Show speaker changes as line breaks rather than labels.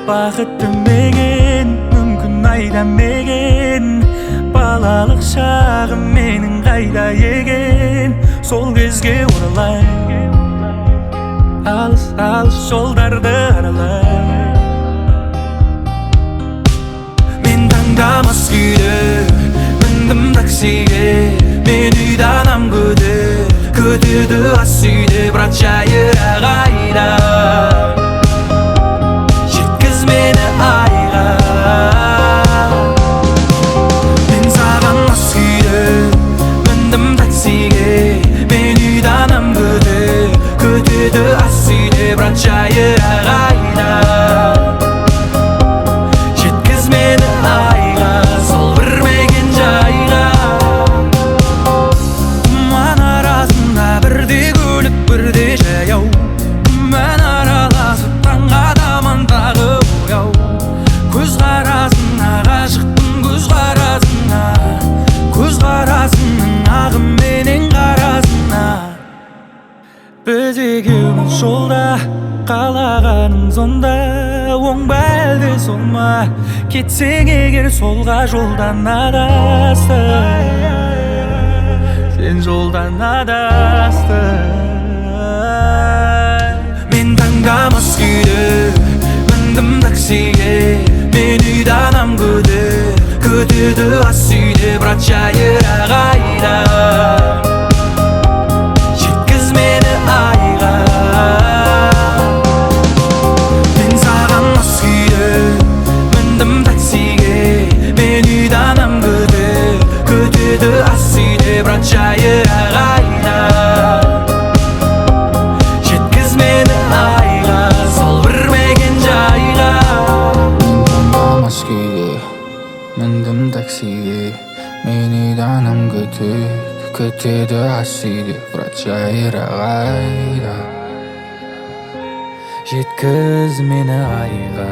бақытты менен мүмкін айдамеген балалық шағым менің қайда екен сол кезге оралай алыс алыс жолдарды аралай мен таңдамас күйде міндім таксиге мен үйді анам күтеді ас үйде бірақ жайырақ айда жеткіз мені айға мен саған мас күйде міндім таксиге мен үйді анам күтеді ас үйде бірақ жайырақ айда жеткіз мені айға сол бір мекен жайға тұман арасында бірде көлік бірде жаяу мен араласып таңға таман тағы бояу көзқарасыңа ғашықпын көзқарасыңның ағымменен қарасына біз екеуміз жолда қалағаның сонда оң ба әлде сол ма кетсең егер солға жолдан адастың сен жолдан адастың мен таңдамас күйде міндім таксиге мен үйді анам күтеді ас үйде бірақ жайырақ айда жеткіз мені айға мен саған мас күйде міндім таксиге мен үйді анам күтеді ас үйде бірақ жайырақ айда жеткіз мені айға сол бір мекен жайға
мен таңдамас күйде міндім таксиге мен үйді анам күтеді ас үйде бірақ жайырақ айда
жеткіз мені айға